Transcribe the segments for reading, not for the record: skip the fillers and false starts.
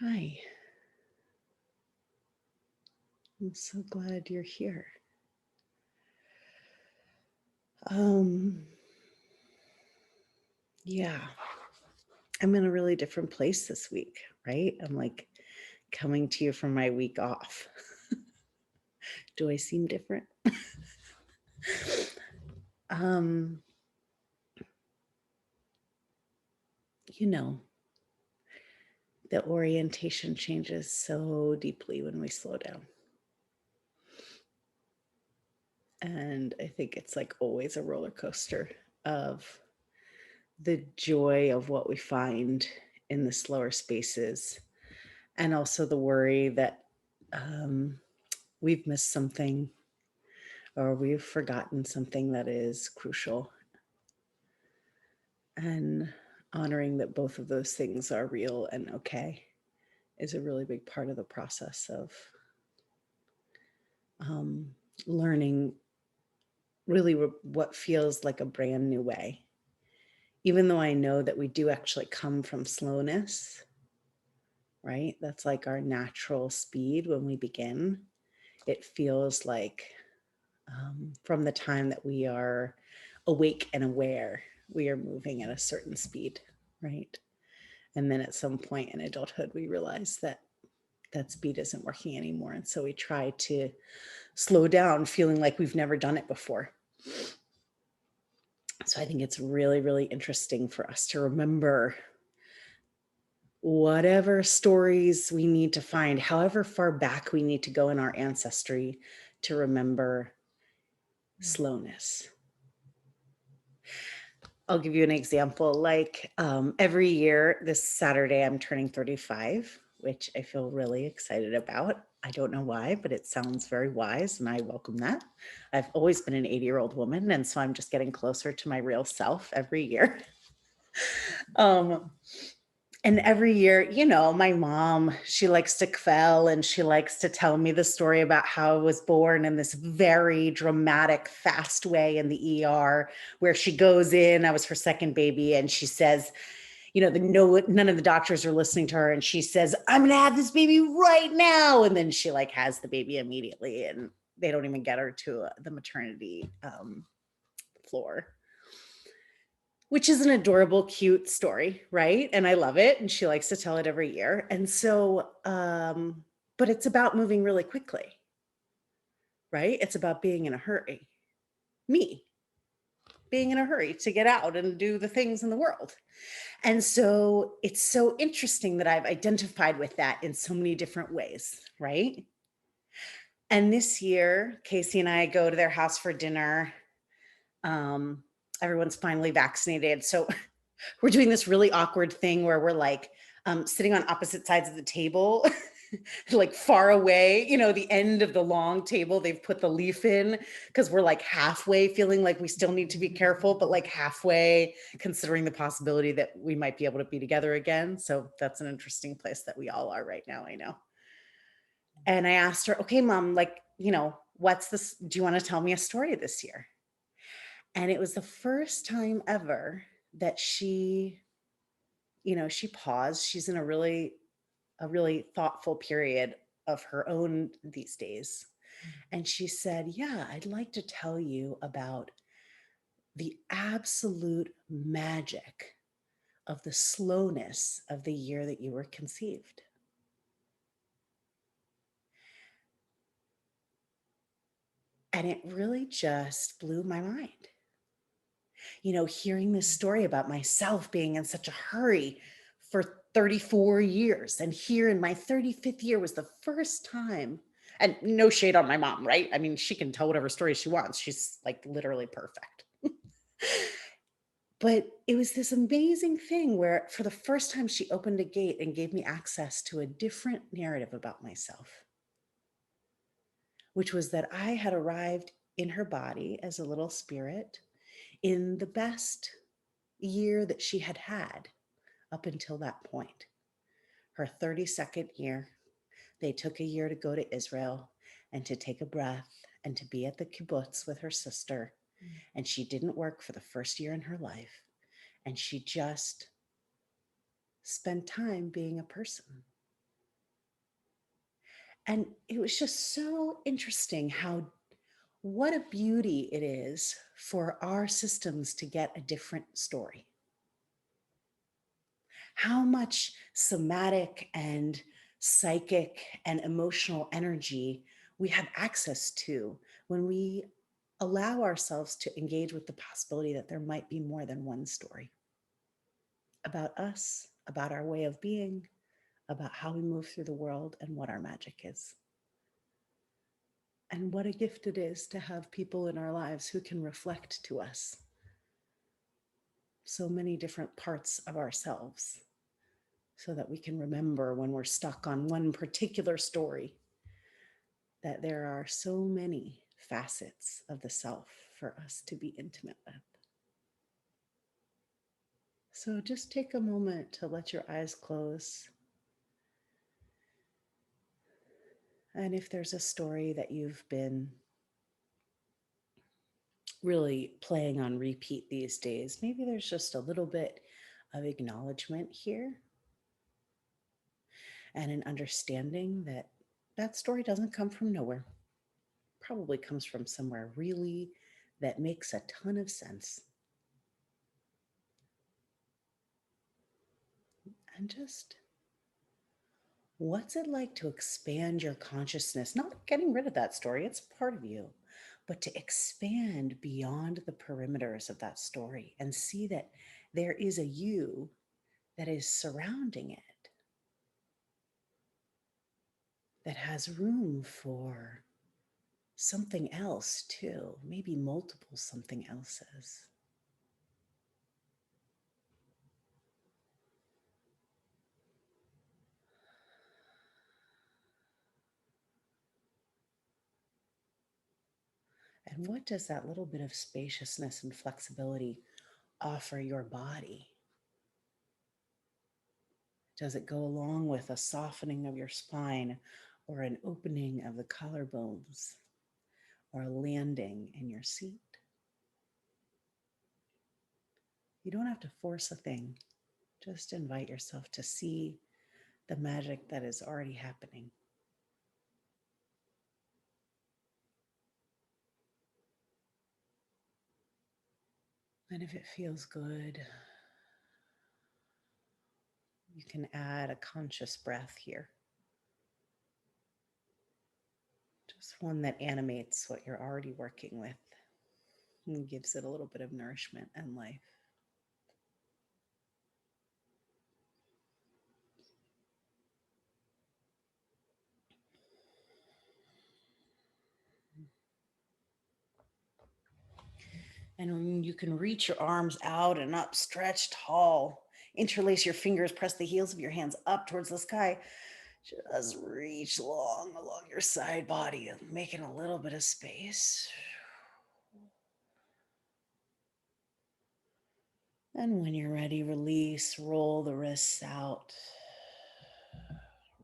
Hi, I'm so glad you're here. Um, yeah, I'm in a really different place this week, right? I'm like coming to you from my week off. Do I seem different? um, you know, the orientation changes so deeply when we slow down. And I think it's like always a roller coaster of the joy of what we find in the slower spaces, and also the worry that um, we've missed something or we've forgotten something that is crucial. And honoring that both of those things are real and okay is a really big part of the process of um, learning really what feels like a brand new way. Even though I know that we do actually come from slowness, right? That's like our natural speed when we begin. It feels like from the time that we are awake and aware, we are moving at a certain speed, right? And then at some point in adulthood, we realize that that speed isn't working anymore. And so we try to slow down, feeling like we've never done it before. So I think it's really, really interesting for us to remember whatever stories we need to find, however far back we need to go in our ancestry to remember slowness. I'll give you an example. Like every year, this Saturday, I'm turning 35, which I feel really excited about. I don't know why, but it sounds very wise, and I welcome that. I've always been an 80-year-old woman, and so I'm just getting closer to my real self every year. um, and every year, my mom, she likes to quell and she likes to tell me the story about how I was born in this very dramatic, fast way in the ER, where she goes in. I was her second baby, and she says, none of the doctors are listening to her, and she says, "I'm gonna have this baby right now," and then she like has the baby immediately, and they don't even get her to the maternity floor, which is an adorable, cute story, right? And I love it. And she likes to tell it every year. And so, but it's about moving really quickly, right? It's about being in a hurry. Me being in a hurry to get out and do the things in the world. And so it's so interesting that I've identified with that in so many different ways, right? And this year, Casey and I go to their house for dinner. Um, Everyone's finally vaccinated. So we're doing this really awkward thing where we're like sitting on opposite sides of the table, like far away, the end of the long table they've put the leaf in, because we're like halfway feeling like we still need to be careful, but like halfway considering the possibility that we might be able to be together again. So that's an interesting place that we all are right now, I know. And I asked her, okay, mom, like, what's this? Do you want to tell me a story this year? And it was the first time ever that she paused. She's in a really thoughtful period of her own these days. And she said, "Yeah, I'd like to tell you about the absolute magic of the slowness of the year that you were conceived." And it really just blew my mind. Hearing this story about myself being in such a hurry for 34 years. And here in my 35th year was the first time, and no shade on my mom, right? I mean, she can tell whatever story she wants. She's like literally perfect. But it was this amazing thing where, for the first time, she opened a gate and gave me access to a different narrative about myself, which was that I had arrived in her body as a little spirit in the best year that she had had up until that point, her 32nd year. They took a year to go to Israel and to take a breath and to be at the kibbutz with her sister. And she didn't work for the first year in her life. And she just spent time being a person. And it was just so interesting how, what a beauty it is for our systems to get a different story. How much somatic and psychic and emotional energy we have access to when we allow ourselves to engage with the possibility that there might be more than one story about us, about our way of being, about how we move through the world, and what our magic is. And what a gift it is to have people in our lives who can reflect to us so many different parts of ourselves so that we can remember when we're stuck on one particular story that there are so many facets of the self for us to be intimate with. So just take a moment to let your eyes close. And if there's a story that you've been really playing on repeat these days, maybe there's just a little bit of acknowledgement here and an understanding that that story doesn't come from nowhere, probably comes from somewhere really that makes a ton of sense. And just, what's it like to expand your consciousness? Not getting rid of that story, it's part of you, but to expand beyond the perimeters of that story and see that there is a you that is surrounding it, that has room for something else too, maybe multiple something else's. And what does that little bit of spaciousness and flexibility offer your body? Does it go along with a softening of your spine or an opening of the collarbones or a landing in your seat? You don't have to force a thing. Just invite yourself to see the magic that is already happening. And if it feels good, you can add a conscious breath here. Just one that animates what you're already working with and gives it a little bit of nourishment and life. And you can reach your arms out and up, stretch tall. Interlace your fingers, press the heels of your hands up towards the sky. Just reach long along your side body, making a little bit of space. And when you're ready, release, roll the wrists out,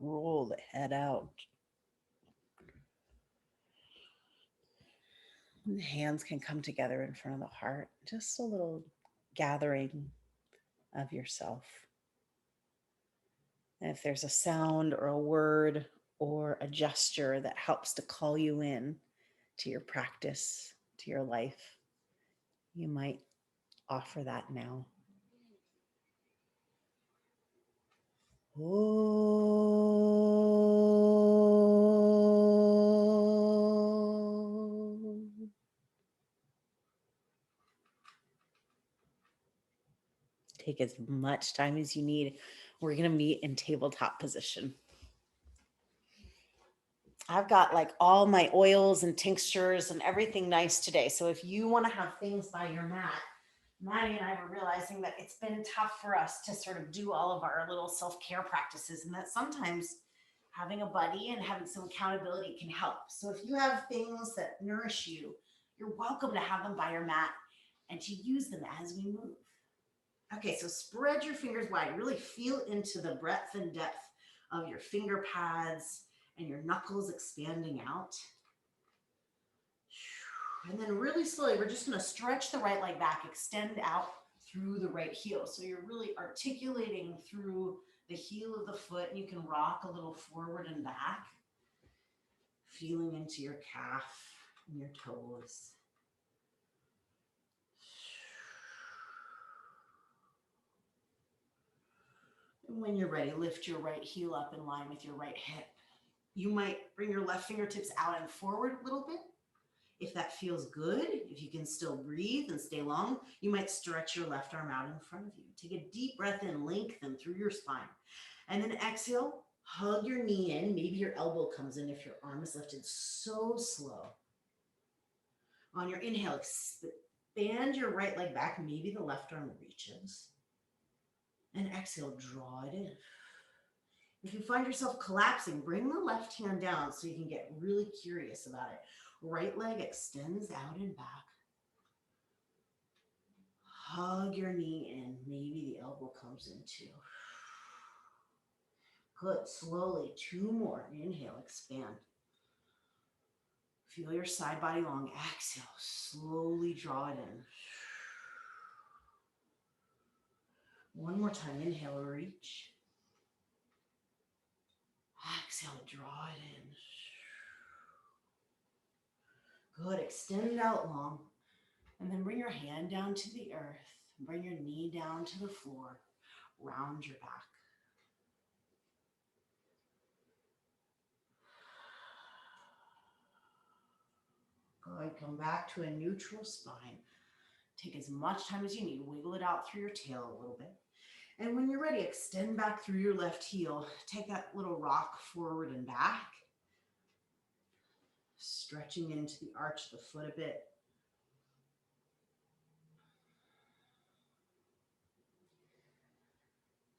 roll the head out. And the hands can come together in front of the heart, just a little gathering of yourself. And if there's a sound or a word or a gesture that helps to call you in to your practice, to your life, you might offer that now. Take as much time as you need. We're going to meet in tabletop position. I've got like all my oils and tinctures and everything nice today. So if you want to have things by your mat, Maddie and I were realizing that it's been tough for us to sort of do all of our little self-care practices, and that sometimes having a buddy and having some accountability can help. So if you have things that nourish you, you're welcome to have them by your mat and to use them as we move. Okay, so spread your fingers wide. Really feel into the breadth and depth of your finger pads and your knuckles expanding out. And then really slowly, we're just going to stretch the right leg back, extend out through the right heel. So you're really articulating through the heel of the foot, and you can rock a little forward and back. feeling into your calf and your toes. And when you're ready, lift your right heel up in line with your right hip. You might bring your left fingertips out and forward a little bit. If that feels good, if you can still breathe and stay long, you might stretch your left arm out in front of you. Take a deep breath in, lengthen through your spine. And then exhale, hug your knee in. Maybe your elbow comes in if your arm is lifted so slow. On your inhale, expand your right leg back. Maybe the left arm reaches. And exhale, draw it in. If you find yourself collapsing, bring the left hand down so you can get really curious about it. Right leg extends out and back. Hug your knee in. Maybe the elbow comes in too. Good. Slowly, 2 more. Inhale, expand. Feel your side body long. Exhale, slowly draw it in. 1 more time. Inhale, reach. Exhale, draw it in. Good. Extend out long. And then bring your hand down to the earth. Bring your knee down to the floor. Round your back. Good. Come back to a neutral spine. Take as much time as you need. Wiggle it out through your tail a little bit. And when you're ready, extend back through your left heel. Take that little rock forward and back. Stretching into the arch of the foot a bit.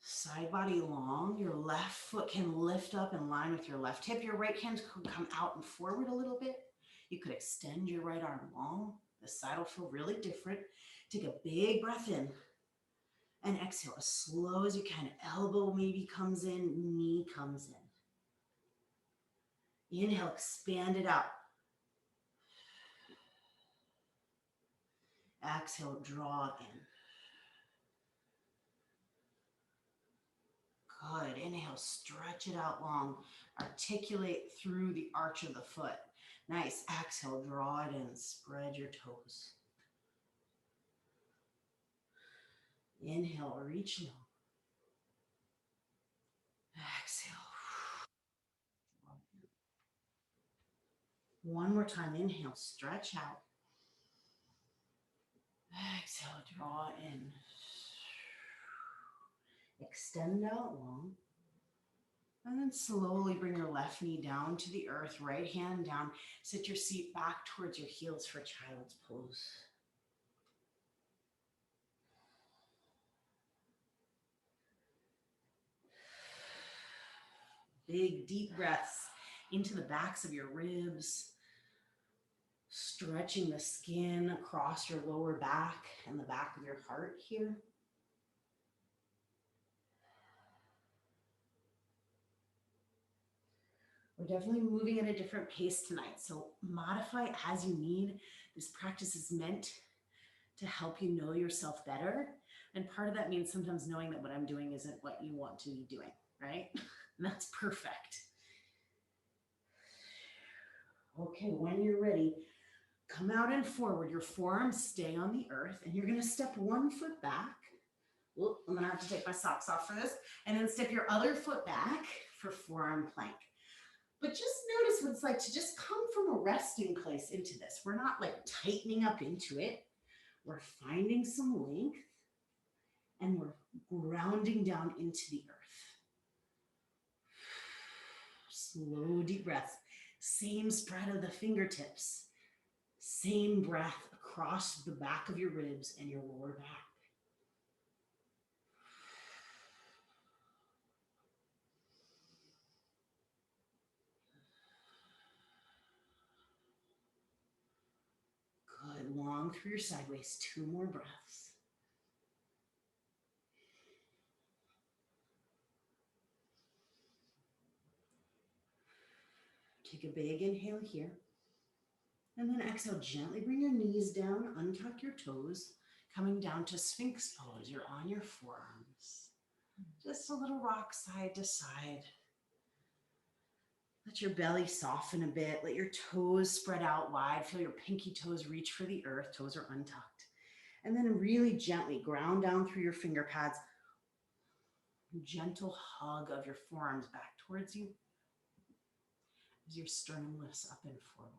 Side body long. Your left foot can lift up in line with your left hip. Your right hand could come out and forward a little bit. You could extend your right arm long. The side will feel really different. Take a big breath in and exhale as slow as you can. Elbow maybe comes in, knee comes in. Inhale, expand it out. Exhale, draw in. Good. Inhale, stretch it out long. Articulate through the arch of the foot. Nice. Exhale, draw it in. Spread your toes. Inhale, reach long. Exhale. 1 more time. Inhale, stretch out. Exhale, draw in. Extend out long. And then slowly bring your left knee down to the earth, right hand down. Sit your seat back towards your heels for child's pose. Big, deep breaths into the backs of your ribs, stretching the skin across your lower back and the back of your heart here. We're definitely moving at a different pace tonight, so modify as you need. This practice is meant to help you know yourself better, and part of that means sometimes knowing that what I'm doing isn't what you want to be doing, right? And that's perfect. Okay, when you're ready, come out and forward. Your forearms stay on the earth, and you're going to step 1 foot back. Whoop, I'm going to have to take my socks off for this. And then step your other foot back for forearm plank. But just notice what it's like to just come from a resting place into this. We're not like tightening up into it. We're finding some length, and we're grounding down into the earth. Slow, deep breaths. Same spread of the fingertips. Same breath across the back of your ribs and your lower back. Good. Long through your sideways. 2 more breaths. Take a big inhale here. And then exhale, gently bring your knees down, untuck your toes, coming down to Sphinx pose. You're on your forearms. Just a little rock side to side. Let your belly soften a bit. Let your toes spread out wide. Feel your pinky toes reach for the earth. Toes are untucked. And then really gently ground down through your finger pads. Gentle hug of your forearms back towards you as your sternum lifts up and forward.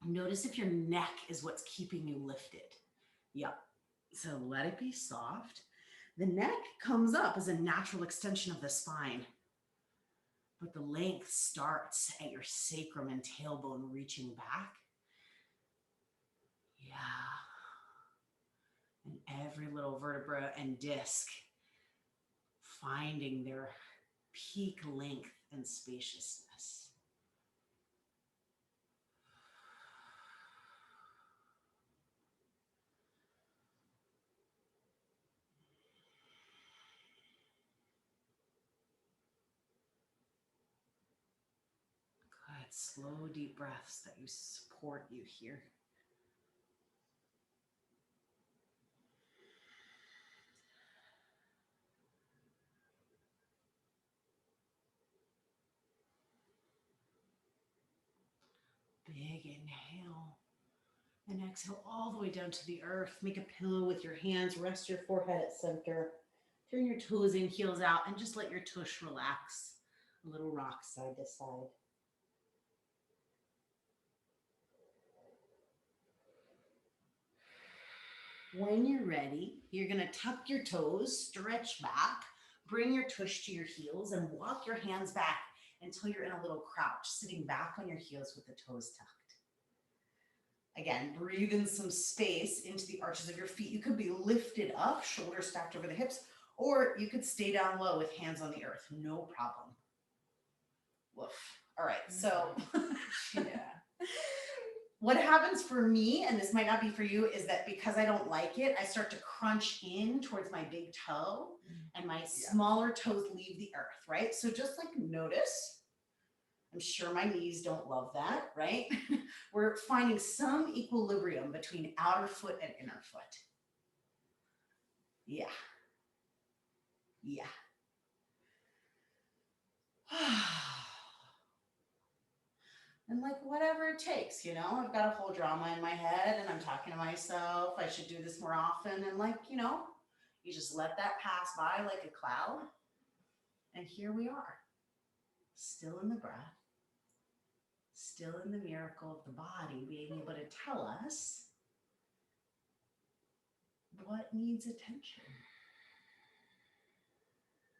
Notice if your neck is what's keeping you lifted. Yep. So let it be soft. The neck comes up as a natural extension of the spine, but the length starts at your sacrum and tailbone reaching back. Yeah. And every little vertebra and disc finding their peak length and spaciousness. Good, slow, deep breaths that you support you here. Big inhale and exhale all the way down to the earth. Make a pillow with your hands, rest your forehead at center. Turn your toes in, heels out, and just let your tush relax. A little rock side to side. When you're ready, you're going to tuck your toes, stretch back, bring your tush to your heels, and walk your hands back until you're in a little crouch, sitting back on your heels with the toes tucked. Again, breathe in some space into the arches of your feet. You could be lifted up, shoulders stacked over the hips, or you could stay down low with hands on the earth. No problem. Woof. All right, so yeah. What happens for me, and this might not be for you, is that because I don't like it, I start to crunch in towards my big toe and my smaller toes leave the earth, right? So just like notice, I'm sure my knees don't love that, right? We're finding some equilibrium between outer foot and inner foot. Yeah. Yeah. And like whatever it takes, you know, I've got a whole drama in my head and I'm talking to myself, I should do this more often. And like, you know, you just let that pass by like a cloud. And here we are, still in the breath, still in the miracle of the body being able to tell us what needs attention.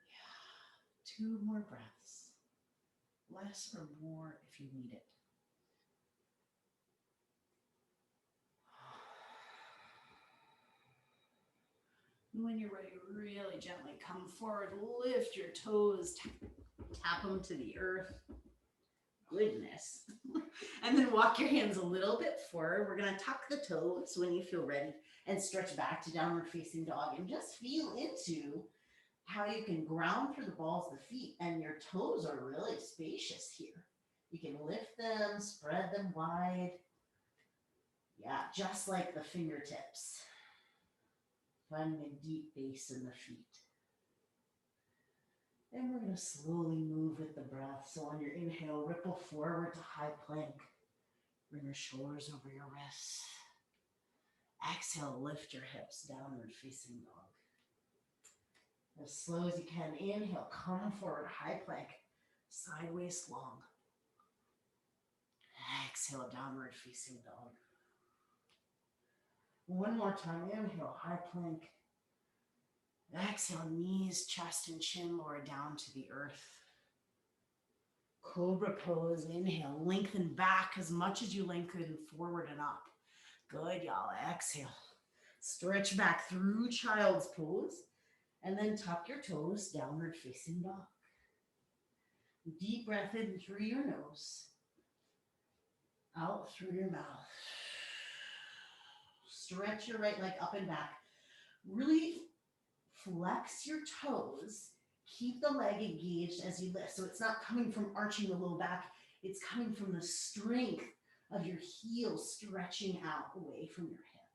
Yeah, 2 more breaths, less or more if you need it. When you're ready, really gently come forward, lift your toes, tap them to the earth. Goodness. And then walk your hands a little bit forward. We're going to tuck the toes when you feel ready and stretch back to downward facing dog and just feel into how you can ground through the balls of the feet, and your toes are really spacious here. You can lift them, spread them wide. Yeah, just like the fingertips. Finding a deep base in the feet. And we're going to slowly move with the breath. So on your inhale, ripple forward to high plank. Bring your shoulders over your wrists. Exhale, lift your hips, downward facing dog. As slow as you can, inhale, come forward, high plank, sideways long. Exhale, downward facing dog. One more time, inhale, high plank. Exhale, knees, chest, and chin lower down to the earth. Cobra pose, inhale, lengthen back as much as you lengthen forward and up. Good, y'all, exhale. Stretch back through child's pose, and then tuck your toes, downward facing dog. Deep breath in through your nose, out through your mouth. Stretch your right leg up and back. Really flex your toes. Keep the leg engaged as you lift. So it's not coming from arching the low back. It's coming from the strength of your heel stretching out away from your hip.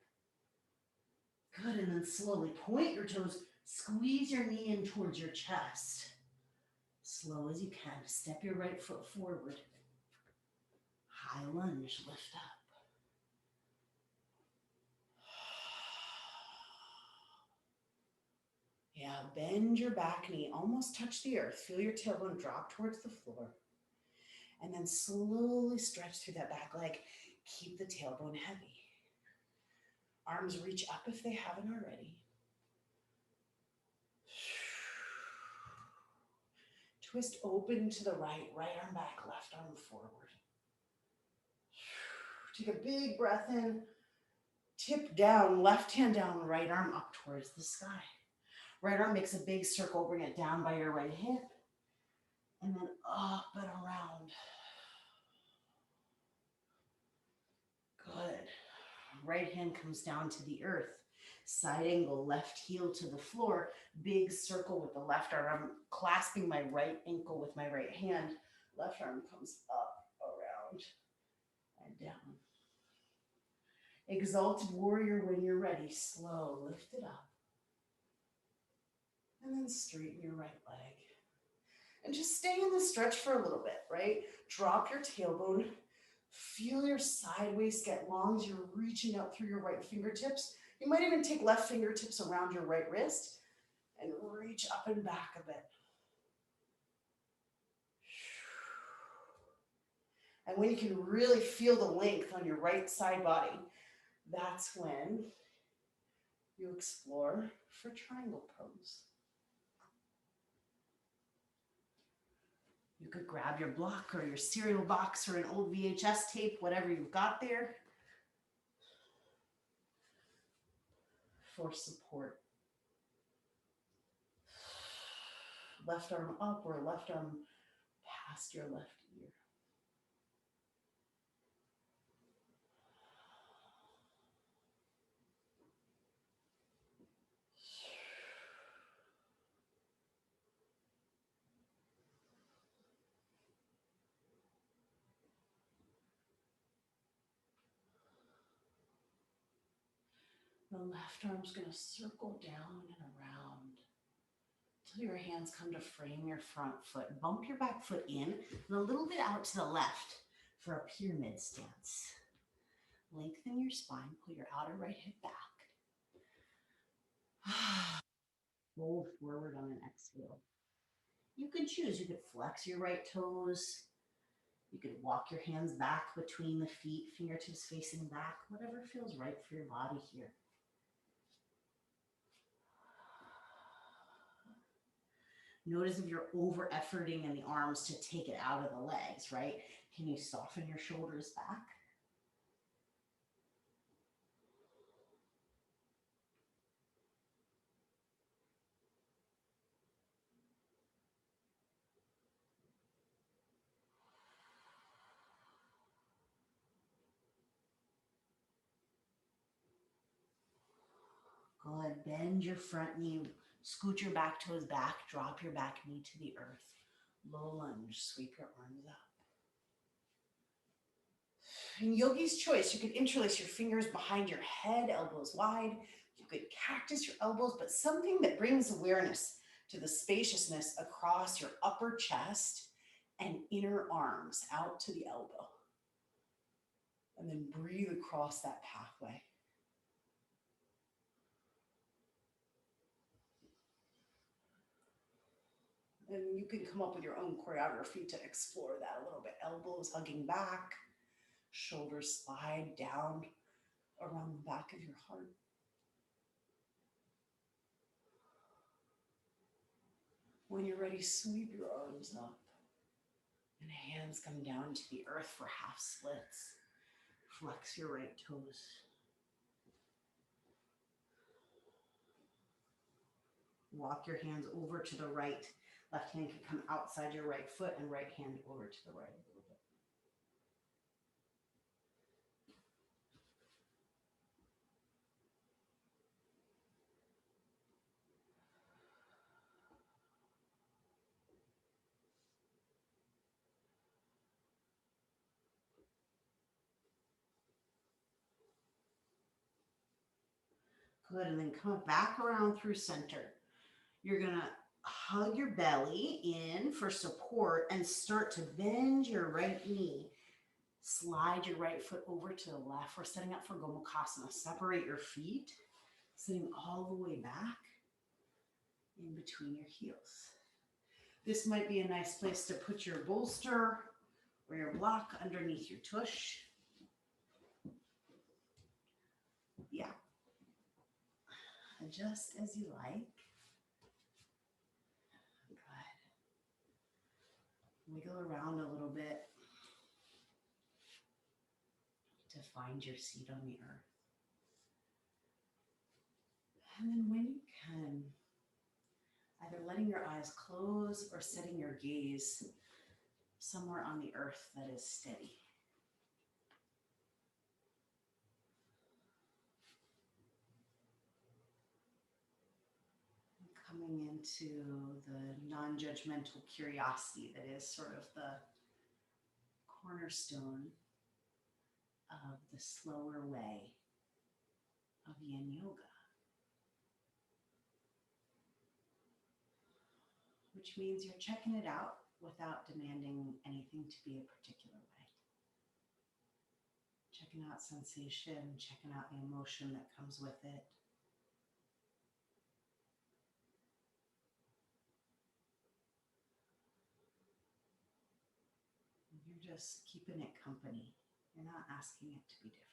Good, and then slowly point your toes, squeeze your knee in towards your chest. Slow as you can, step your right foot forward. High lunge, lift up. Yeah, bend your back knee, almost touch the earth. Feel your tailbone drop towards the floor. And then slowly stretch through that back leg. Keep the tailbone heavy. Arms reach up if they haven't already. Twist open to the right, right arm back, left arm forward. Take a big breath in. Tip down, left hand down, right arm up towards the sky. Right arm makes a big circle, bring it down by your right hip, and then up and around. Good. Right hand comes down to the earth. Side angle, left heel to the floor. Big circle with the left arm. I'm clasping my right ankle with my right hand. Left arm comes up, around, and down. Exalted warrior when you're ready. Slow, lift it up. And then straighten your right leg. And just stay in the stretch for a little bit, right? Drop your tailbone. Feel your side waist get long as you're reaching out through your right fingertips. You might even take left fingertips around your right wrist and reach up and back a bit. And when you can really feel the length on your right side body, that's when you explore for triangle pose. You could grab your block or your cereal box or an old VHS tape, whatever you've got there, for support. Left arm up or left arm past your left ear. The left arm's going to circle down and around until your hands come to frame your front foot. Bump your back foot in and a little bit out to the left for a pyramid stance. Lengthen your spine, pull your outer right hip back. Roll forward on an exhale. You could choose, you could flex your right toes. You could walk your hands back between the feet, fingertips facing back, whatever feels right for your body here. Notice if you're over efforting in the arms to take it out of the legs, right? Can you soften your shoulders back? Good. Bend your front knee, scoot your back toes back, drop your back knee to the earth. Low lunge, sweep your arms up. In yogi's choice, you could interlace your fingers behind your head, elbows wide. You could cactus your elbows, but something that brings awareness to the spaciousness across your upper chest and inner arms out to the elbow. And then breathe across that pathway. And you can come up with your own choreography to explore that a little bit. Elbows hugging back, shoulders slide down around the back of your heart. When you're ready, sweep your arms up and hands come down to the earth for half splits. Flex your right toes. Walk your hands over to the right. Left hand can come outside your right foot and right hand over to the right a little bit. Good, and then come back around through center. You're gonna hug your belly in for support and start to bend your right knee. Slide your right foot over to the left. We're setting up for Gomukhasana. Separate your feet, sitting all the way back in between your heels. This might be a nice place to put your bolster or your block underneath your tush. Yeah. Adjust as you like. Good. Wiggle around a little bit to find your seat on the earth. And then when you can, either letting your eyes close or setting your gaze somewhere on the earth that is steady. Coming into the non-judgmental curiosity that is sort of the cornerstone of the slower way of yin yoga, which means you're checking it out without demanding anything to be a particular way. Checking out sensation, checking out the emotion that comes with it. You're just keeping it company. You're not asking it to be different.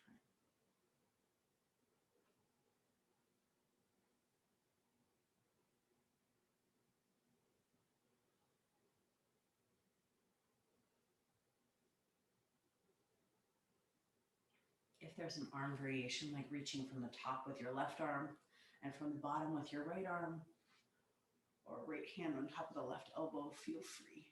If there's an arm variation, like reaching from the top with your left arm and from the bottom with your right arm, or right hand on top of the left elbow, feel free.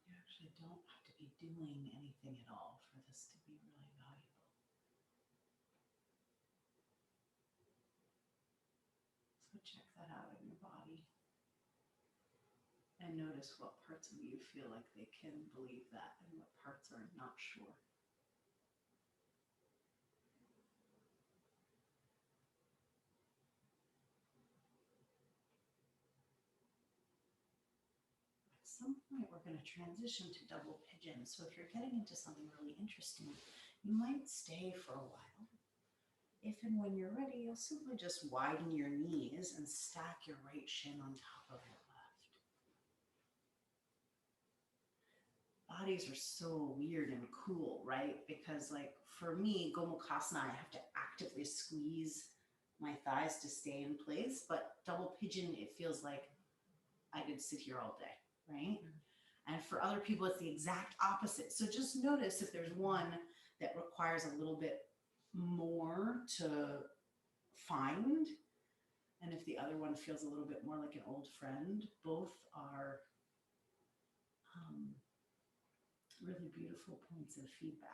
You actually don't have to be doing anything at all for this to be really valuable. So check that out in your body and notice what parts of you feel like they can believe that and what parts are not sure. At some point, we're going to transition to double pigeon. So if you're getting into something really interesting, you might stay for a while. If and when you're ready, you'll simply just widen your knees and stack your right shin on top of your left. Bodies are so weird and cool, right? Because like for me, Gomukhasana, I have to actively squeeze my thighs to stay in place, but double pigeon, it feels like I could sit here all day, right? And for other people, it's the exact opposite. So just notice if there's one that requires a little bit more to find, and if the other one feels a little bit more like an old friend. Both are really beautiful points of feedback.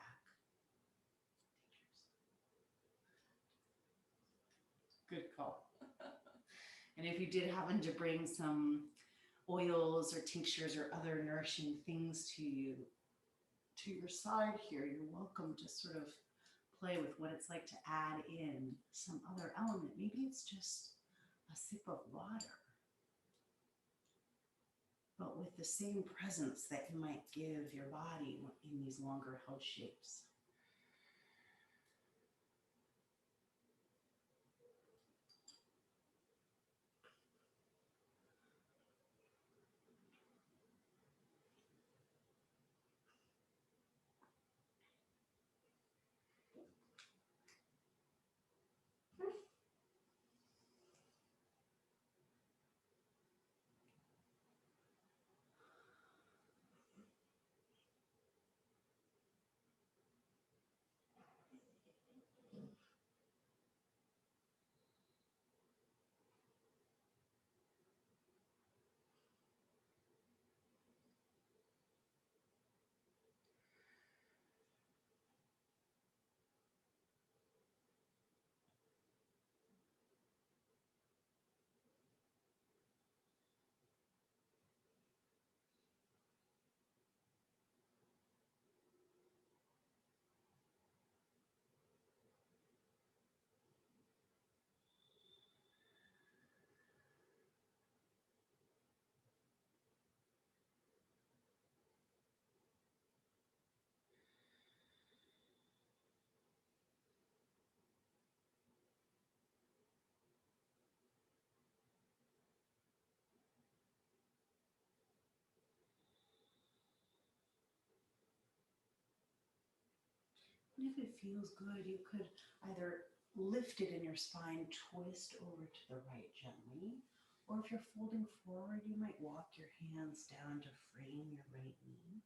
And if you did happen to bring some oils or tinctures or other nourishing things to your side here, you're welcome to sort of play with what it's like to add in some other element. Maybe it's just a sip of water, but with the same presence that you might give your body in these longer held shapes. And if it feels good, you could either lift it in your spine, twist over to the right gently, or if you're folding forward, you might walk your hands down to frame your right knee.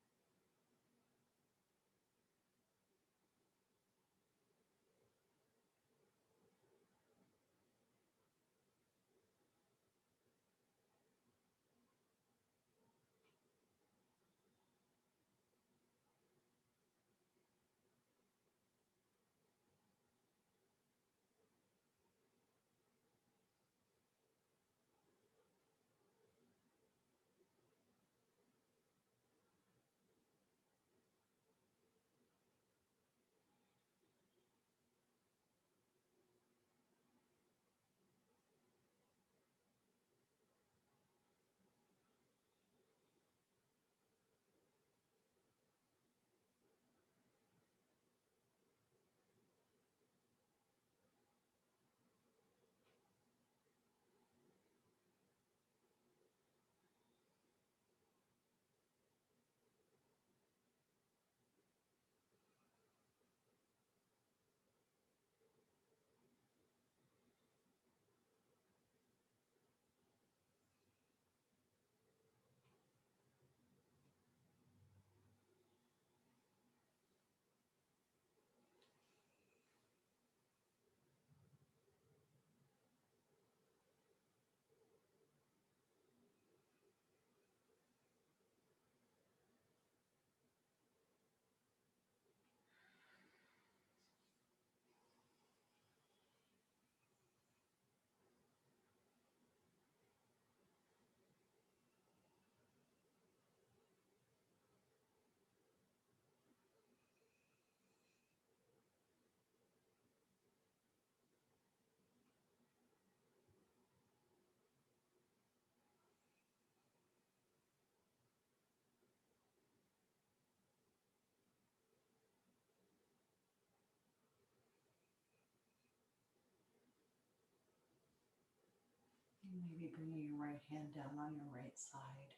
And maybe bringing your right hand down on your right side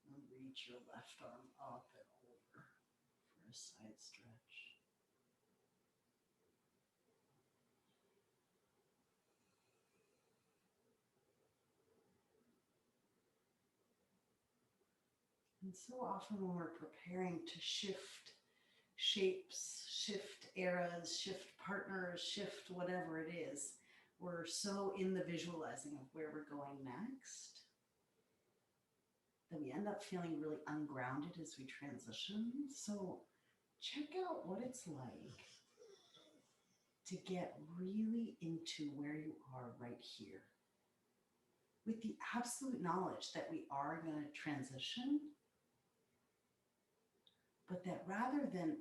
and reach your left arm up and over for a side stretch. And so often when we're preparing to shift shapes, shift eras, shift partners, shift whatever it is, we're so in the visualizing of where we're going next that we end up feeling really ungrounded as we transition. So check out what it's like to get really into where you are right here. with the absolute knowledge that we are going to transition, but that rather than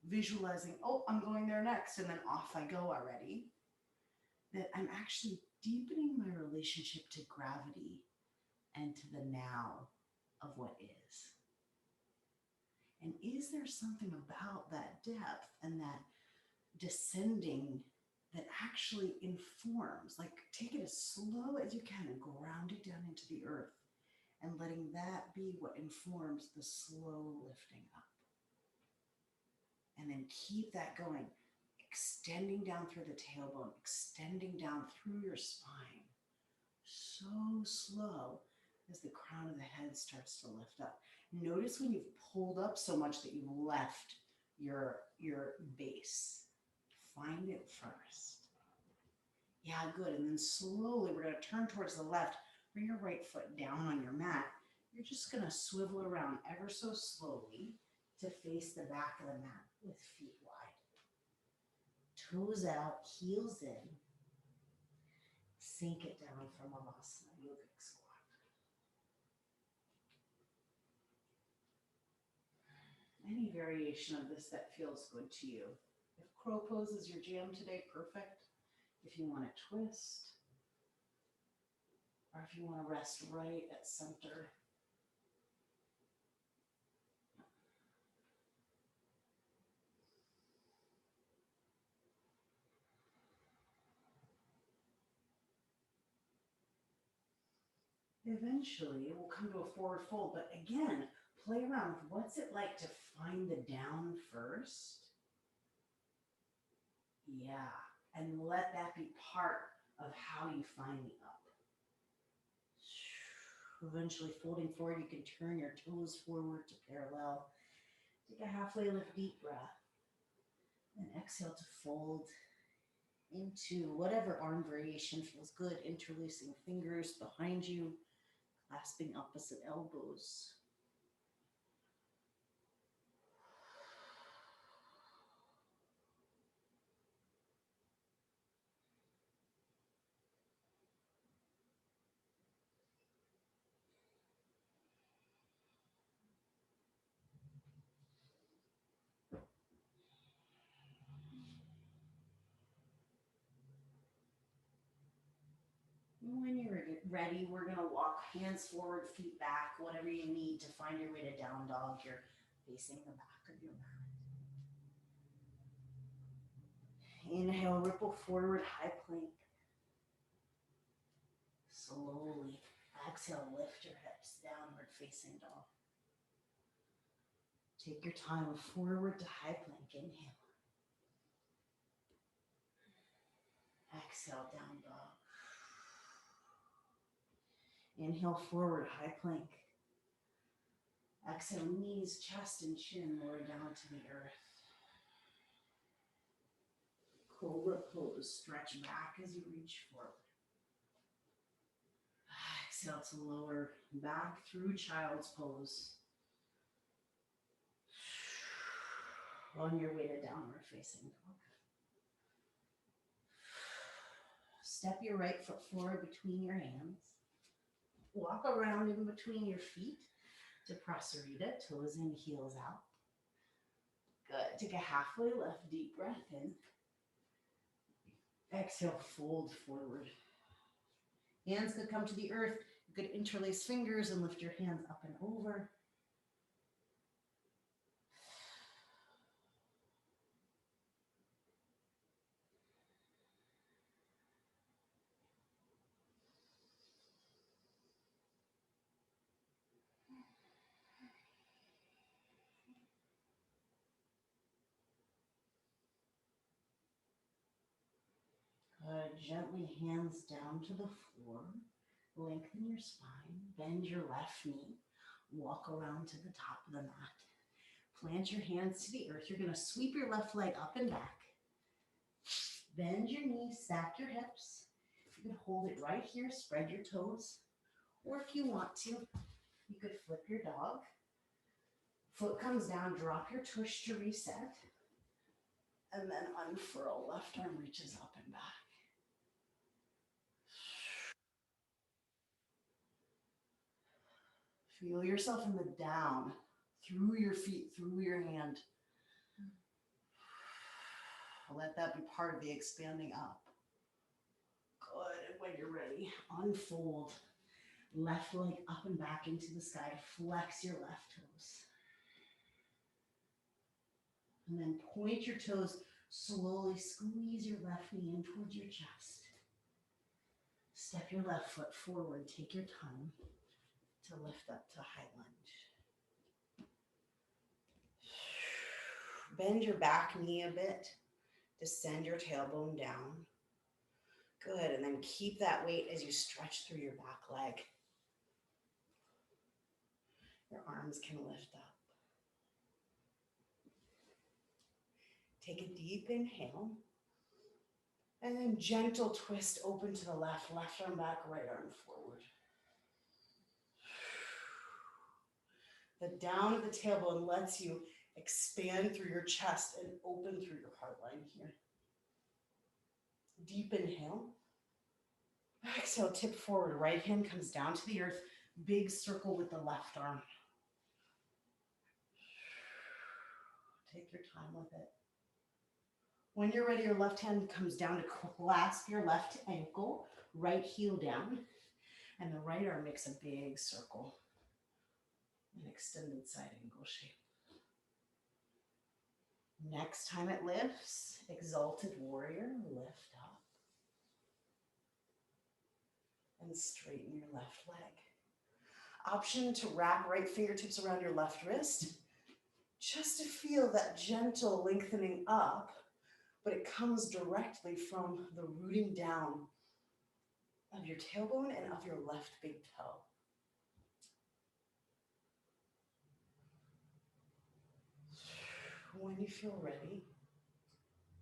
visualizing, oh, I'm going there next, and then off I go already, that I'm actually deepening my relationship to gravity and to the now of what is. And is there something about that depth and that descending that actually informs, like take it as slow as you can and ground it down into the earth and letting that be what informs the slow lifting up. And then keep that going, extending down through the tailbone, extending down through your spine, so slow as the crown of the head starts to lift up. Notice when you've pulled up so much that you've left your base. Find it first. Yeah, good. And then slowly we're going to turn towards the left. Bring your right foot down on your mat. You're just going to swivel around ever so slowly to face the back of the mat with feet wide. Toes out, heels in. Sink it down from Malasana, yogic squat. Any variation of this that feels good to you. If crow pose is your jam today, perfect. If you want to twist, or if you want to rest right at center. Eventually, we'll come to a forward fold, but again, play around with what's it like to find the down first. Yeah, and let that be part of how you find the up. Eventually folding forward, you can turn your toes forward to parallel. Take a halfway lift, deep breath. And exhale to fold into whatever arm variation feels good, interlacing fingers behind you, clasping opposite elbows. When you're ready, we're going to walk hands forward, feet back, whatever you need to find your way to down dog. You're facing the back of your mat. Inhale, ripple forward, high plank. Slowly exhale, lift your hips, downward facing dog. Take your time, forward to high plank, inhale. Exhale, down dog. Inhale, forward, high plank. Exhale, knees, chest, and chin lower down to the earth. Cobra pose, stretch back as you reach forward. Exhale to lower back through child's pose. On your way to downward facing dog. Step your right foot forward between your hands. Walk around in between your feet to Prasarita, toes in, heels out. Good. Take a halfway lift, deep breath in. Exhale, fold forward. Hands could come to the earth. You could interlace fingers and lift your hands up and over. Good. Gently hands down to the floor. Lengthen your spine. Bend your left knee. Walk around to the top of the mat. Plant your hands to the earth. You're going to sweep your left leg up and back. Bend your knees, stack your hips. You can hold it right here, spread your toes. Or if you want to, you could flip your dog. Foot comes down, drop your tush to reset. And then unfurl, left arm reaches up and back. Feel yourself in the down, through your feet, through your hand. Let that be part of the expanding up. Good. When you're ready, unfold. Left leg up and back into the sky. Flex your left toes. And then point your toes. Slowly squeeze your left knee in towards your chest. Step your left foot forward. Take your time to lift up to high lunge. Bend your back knee a bit. Descend your tailbone down. Good. And then keep that weight as you stretch through your back leg. Your arms can lift up. Take a deep inhale. And then gentle twist open to the left. Left arm back, right arm forward. The down of the tailbone lets you expand through your chest and open through your heart line here. Deep inhale. Exhale, tip forward. Right hand comes down to the earth. Big circle with the left arm. Take your time with it. When you're ready, your left hand comes down to clasp your left ankle, right heel down, and the right arm makes a big circle, an extended side angle shape. Next time it lifts, exalted warrior, lift up. And straighten your left leg. Option to wrap right fingertips around your left wrist, just to feel that gentle lengthening up, but it comes directly from the rooting down of your tailbone and of your left big toe. When you feel ready,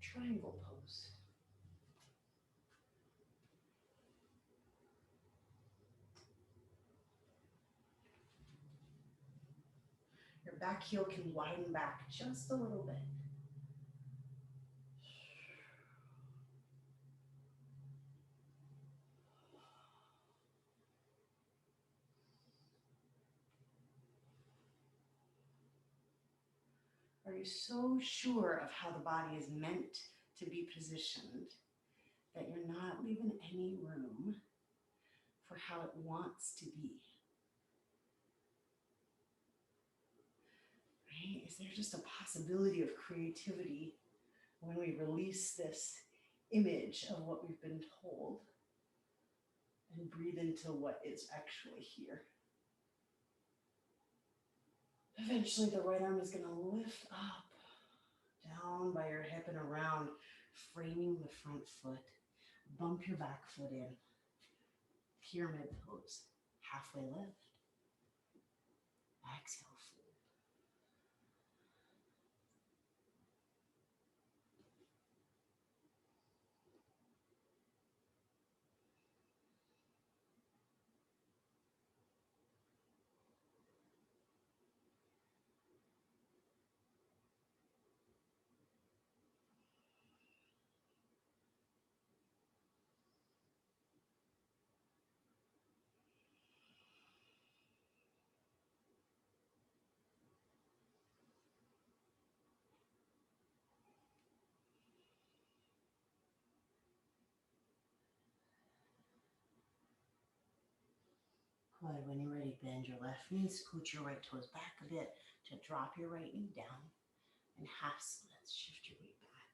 triangle pose. Your back heel can widen back just a little bit. Are you so sure of how the body is meant to be positioned that you're not leaving any room for how it wants to be? Right? Is there just a possibility of creativity when we release this image of what we've been told and breathe into what is actually here? Eventually, the right arm is going to lift up, down by your hip and around, framing the front foot. Bump your back foot in. Pyramid pose. Halfway lift. Exhale, fold. Good. When you're ready, bend your left knee, scoot your right toes back a bit to drop your right knee down. And half splits, shift your weight back.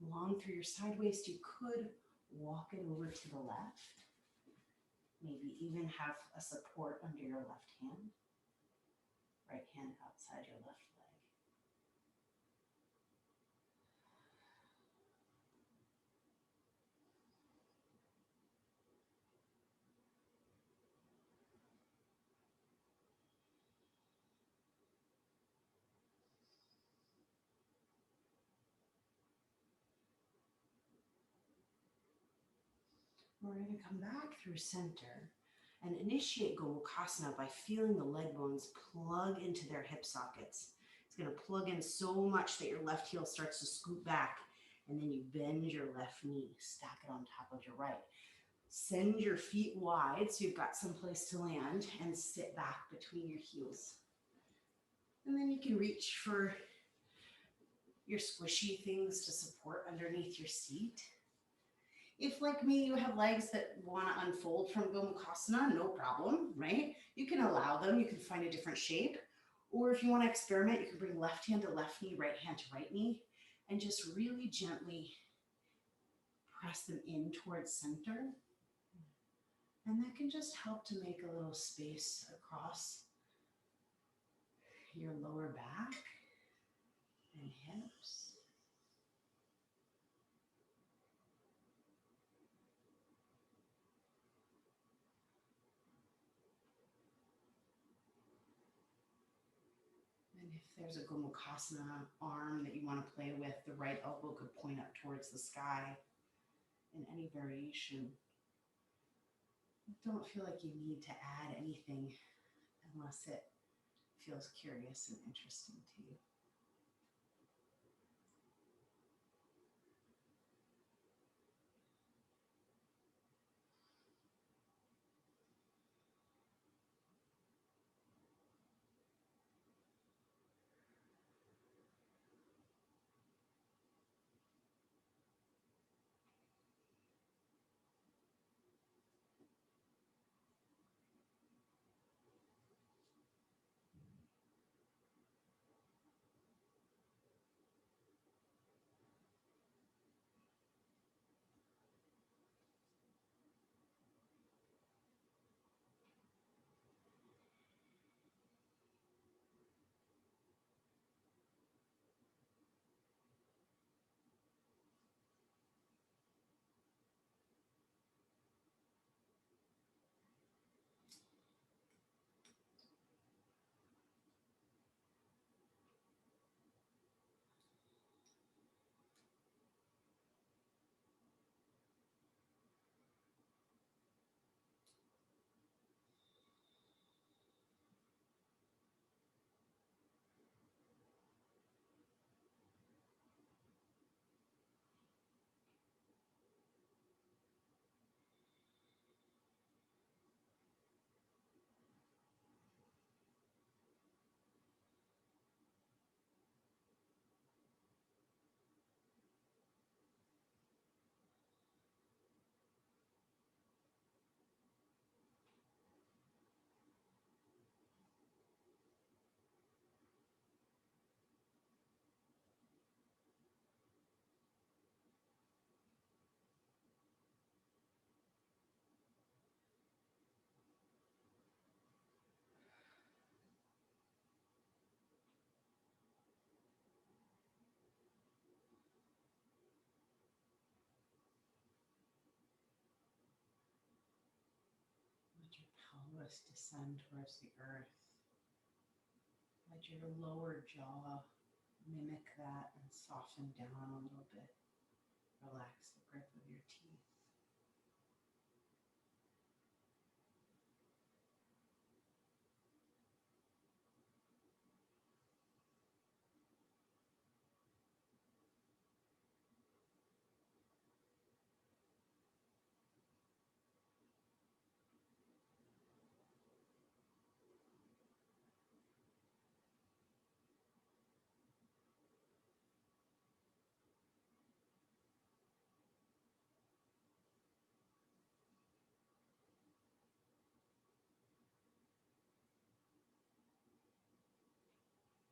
Long through your side waist, you could walk it over to the left. Maybe even have a support under your left hand. Right hand outside your left leg. We're going to come back through center and initiate Gomukhasana by feeling the leg bones plug into their hip sockets. It's going to plug in so much that your left heel starts to scoot back, and then you bend your left knee, stack it on top of your right. Send your feet wide so you've got some place to land and sit back between your heels. And then you can reach for your squishy things to support underneath your seat. If, like me, you have legs that want to unfold from Gomukhasana, no problem, right? You can allow them. You can find a different shape. Or if you want to experiment, you can bring left hand to left knee, right hand to right knee, and just really gently press them in towards center. And that can just help to make a little space across your lower back and hips. And if there's a Gomukhasana arm that you want to play with, the right elbow could point up towards the sky in any variation. Don't feel like you need to add anything unless it feels curious and interesting to you. Let your pelvis descend towards the earth. Let your lower jaw mimic that and soften down a little bit. Relax the grip of your teeth.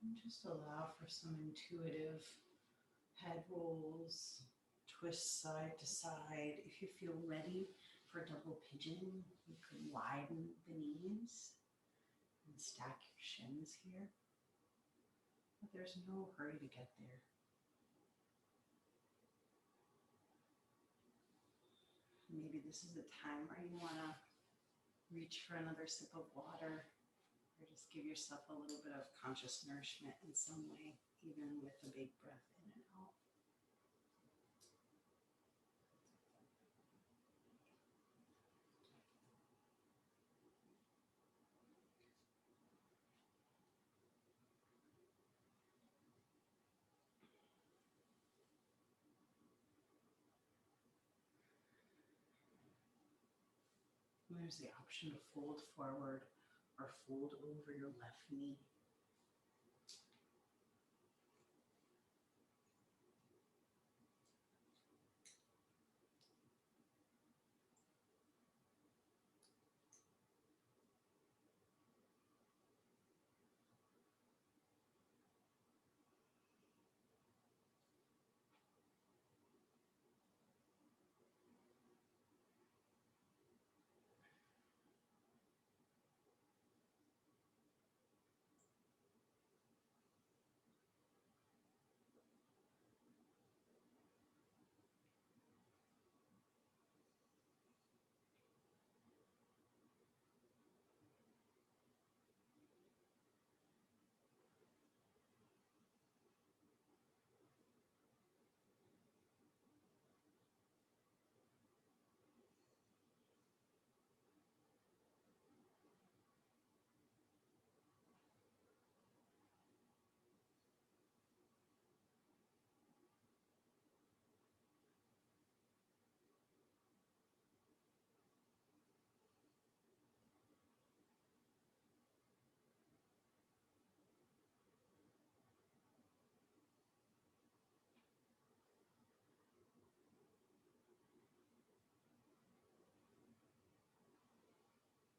And just allow for some intuitive head rolls, twists side to side. If you feel ready for double pigeon, you could widen the knees and stack your shins here. But there's no hurry to get there. Maybe this is a time where you want to reach for another sip of water, or just give yourself a little bit of conscious nourishment in some way, even with a big breath in and out. there's the option to fold forward or fold over your left knee.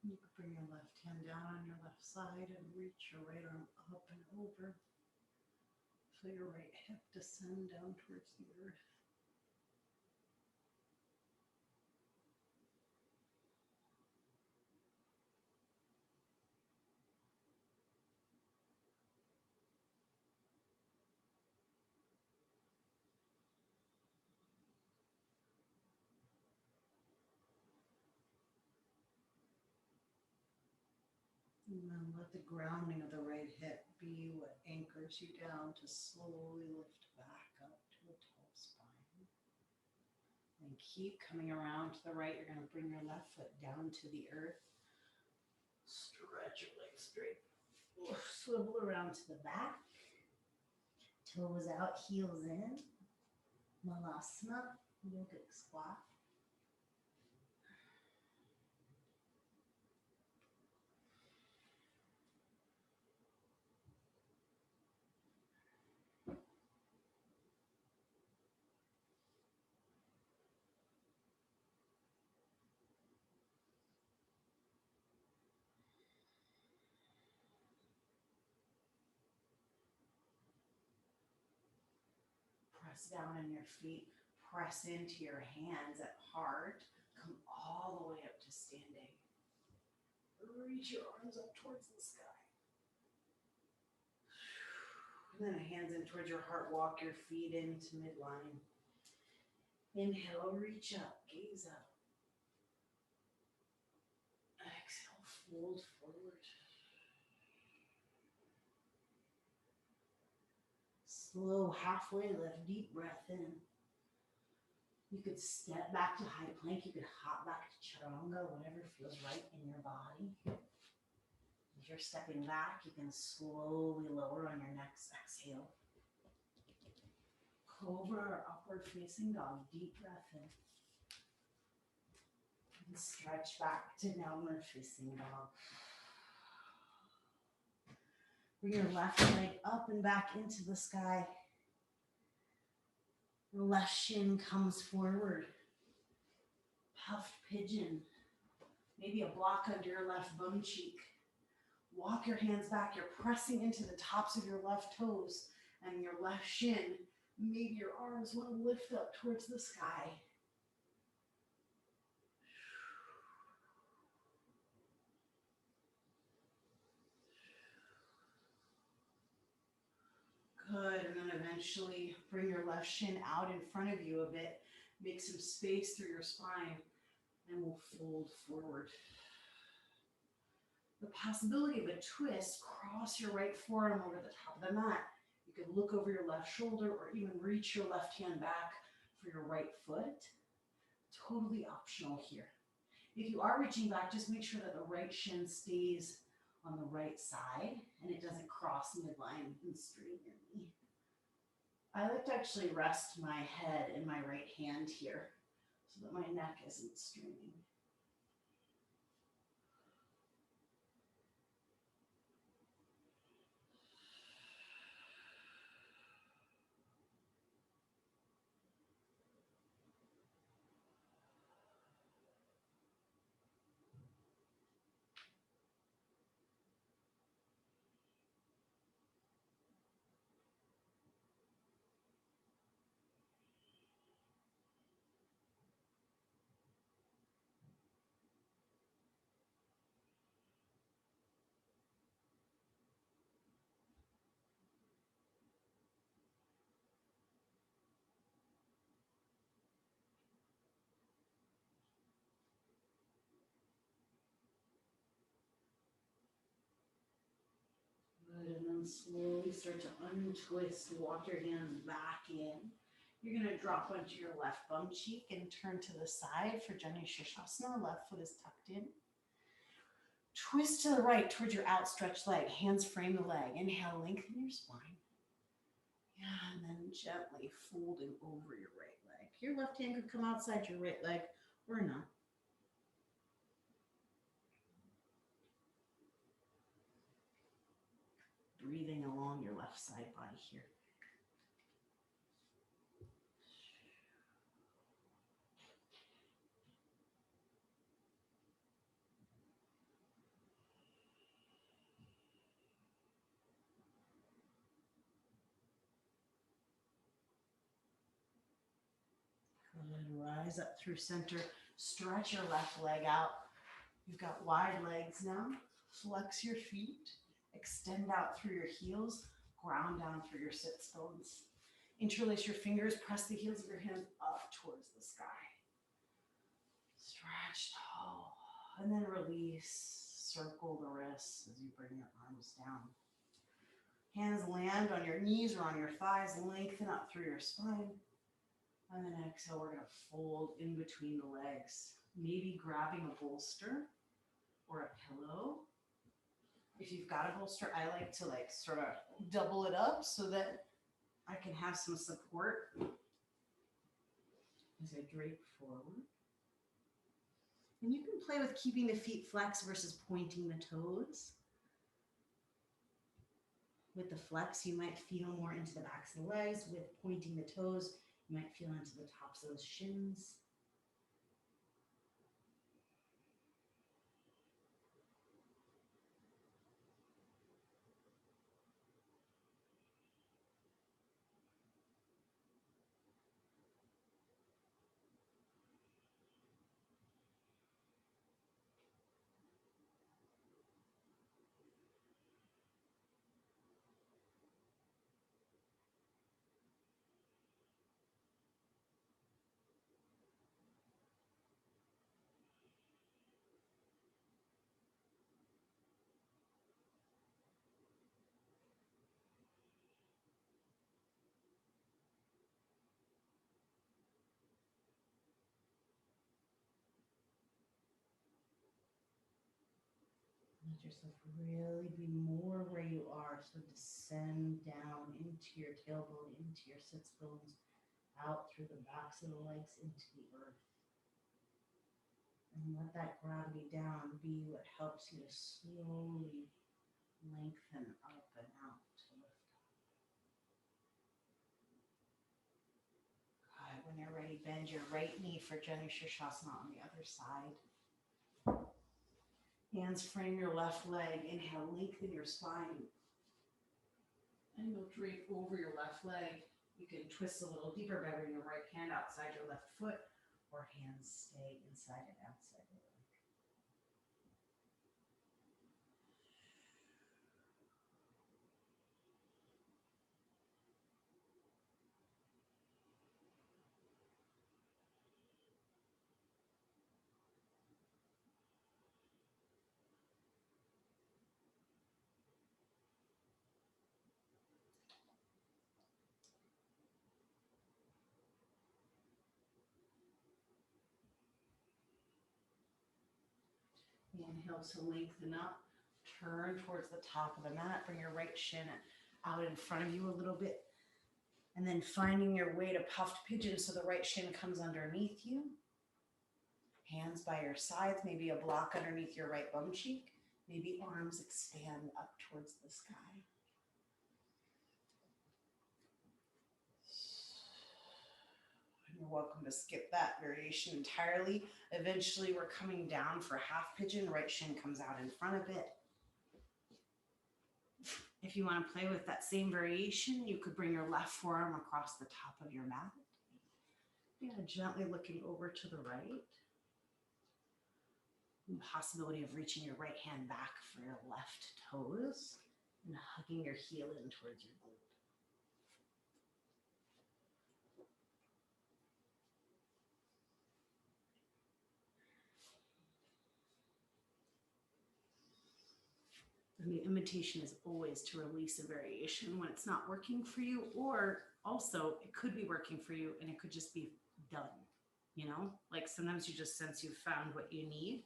You can bring your left hand down on your left side and reach your right arm up and over. Feel your right hip descend down towards the earth. And then let the grounding of the right hip be what anchors you down to slowly lift back up to a tall spine. And keep coming around to the right. You're going to bring your left foot down to the earth. Stretch your legs straight. Swivel around to the back. Toes out, heels in. Malasana, yogic squat. Press down on your feet. Press into your hands at heart. Come all the way up to standing. Reach your arms up towards the sky. And then hands in towards your heart. Walk your feet into midline. Inhale, reach up, gaze up. Exhale, fold forward. Slow halfway lift, deep breath in. You could step back to high plank. You could hop back to chaturanga, whatever feels right in your body. If you're stepping back, you can slowly lower on your next exhale. Cobra or upward facing dog, deep breath in. And stretch back to downward facing dog. Bring your left leg up and back into the sky. The left shin comes forward. Puffed pigeon. Maybe a block under your left bum cheek. Walk your hands back. You're pressing into the tops of your left toes and your left shin. Maybe your arms want to lift up towards the sky. Good, and then eventually bring your left shin out in front of you a bit. Make some space through your spine, and we'll fold forward. The possibility of a twist, cross your right forearm over the top of the mat. You can look over your left shoulder or even reach your left hand back for your right foot. Totally optional here. If you are reaching back, just make sure that the right shin stays on the right side and it doesn't cross midline and strain your knee. I like to actually rest my head in my right hand here so that my neck isn't straining. slowly start to untwist, walk your hands back in. You're going to drop onto your left bum cheek and turn to the side for Jani Shirshasana. Left foot is tucked in. Twist to the right towards your outstretched leg. Hands frame the leg. Inhale, lengthen your spine. Yeah, and then gently folding over your right leg. Your left hand could come outside your right leg or not. Breathing along your left side body here. Good. Rise up through center. Stretch your left leg out. You've got wide legs now. Flex your feet. Extend out through your heels. Ground down through your sits bones. Interlace your fingers. Press the heels of your hands up towards the sky. Stretch tall. And then release. Circle the wrists as you bring your arms down. Hands land on your knees or on your thighs. Lengthen up through your spine. And then exhale, we're going to fold in between the legs. Maybe grabbing a bolster or a pillow. If you've got a bolster, I like to sort of double it up so that I can have some support as I drape forward. And you can play with keeping the feet flexed versus pointing the toes. With the flex, you might feel more into the backs of the legs. With pointing the toes, you might feel into the tops of those shins. Let yourself really be more where you are. So descend down into your tailbone, into your sits bones, out through the backs of the legs into the earth. And let that gravity down be what helps you to slowly lengthen up and out to lift up. Good. When you're ready, bend your right knee for Jani Shirshasana on the other side. Hands frame your left leg. Inhale, lengthen your spine. And you'll drape over your left leg. You can twist a little deeper by bringing your right hand outside your left foot, or hands stay inside and outside your leg. Inhale to lengthen up. Turn towards the top of the mat. Bring your right shin out in front of you a little bit. And then finding your way to puffed pigeon so the right shin comes underneath you. Hands by your sides, maybe a block underneath your right bum cheek. Maybe arms expand up towards the sky. You're welcome to skip that variation entirely. Eventually, we're coming down for half pigeon. Right shin comes out in front of it. If you want to play with that same variation, you could bring your left forearm across the top of your mat. Yeah, gently looking over to the right. And the possibility of reaching your right hand back for your left toes and hugging your heel in towards your glute. And the invitation is always to release a variation when it's not working for you, or also it could be working for you and it could just be done. You know, like sometimes you just sense you've found what you need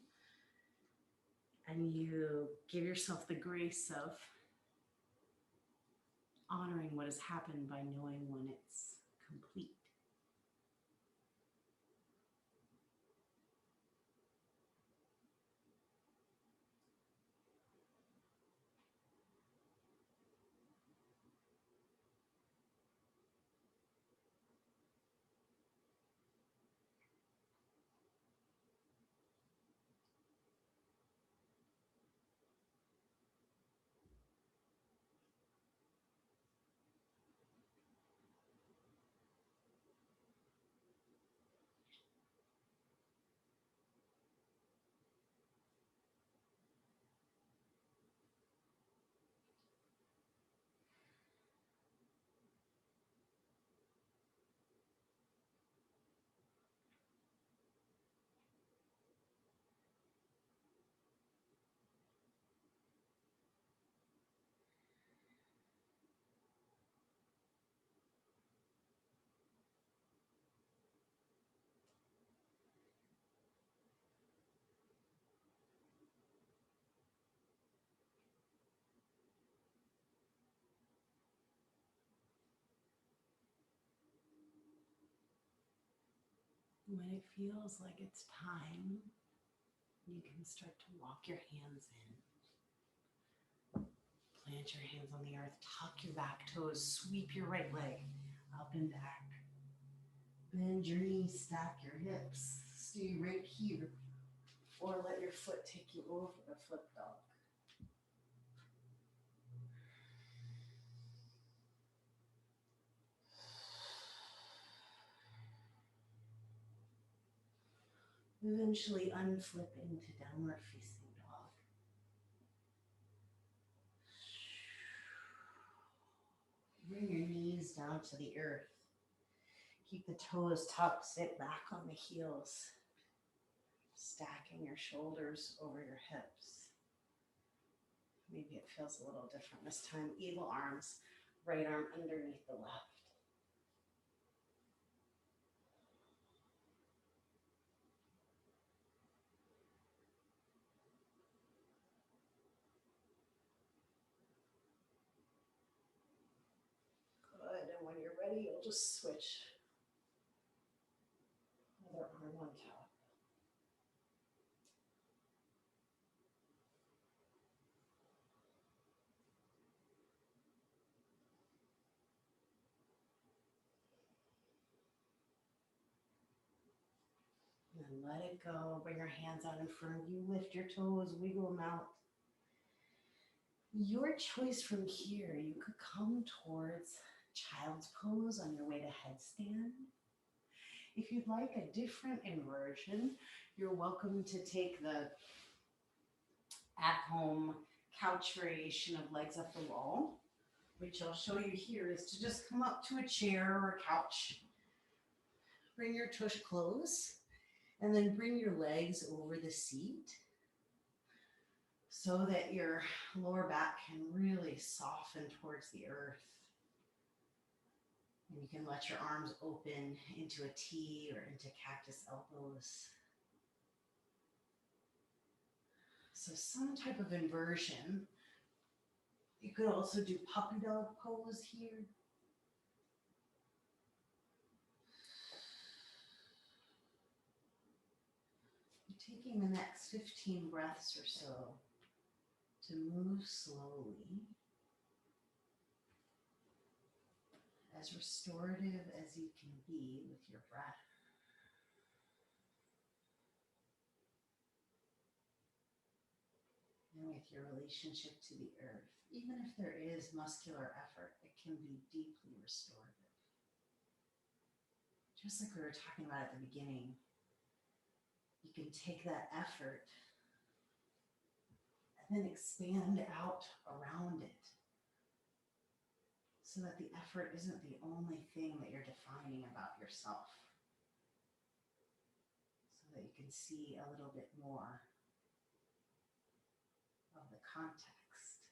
and you give yourself the grace of honoring what has happened by knowing when it's complete. When it feels like it's time, you can start to walk your hands in. Plant your hands on the earth, tuck your back toes, sweep your right leg up and back. Bend your knees, stack your hips, stay right here, or let your foot take you over the flip dog. Eventually unflip into downward facing dog. Bring your knees down to the earth. Keep the toes tucked, sit back on the heels, stacking your shoulders over your hips. Maybe it feels a little different this time. Eagle arms, right arm underneath the left. Good, and when you're ready, you'll just switch. Other arm on top. And then let it go. Bring your hands out in front of you. Lift your toes, wiggle them out. Your choice from here, you could come towards child's pose on your way to headstand. If you'd like a different inversion, you're welcome to take the at-home couch variation of legs up the wall, which I'll show you here is to just come up to a chair or a couch. Bring your tush close, and then bring your legs over the seat so that your lower back can really soften towards the earth. And you can let your arms open into a T or into cactus elbows. So some type of inversion. You could also do puppy dog pose here. You're taking the next 15 breaths or so to move slowly, as restorative as you can be with your breath. And with your relationship to the earth, even if there is muscular effort, it can be deeply restorative. Just like we were talking about at the beginning, you can take that effort and then expand out around it so that the effort isn't the only thing that you're defining about yourself. So that you can see a little bit more of the context.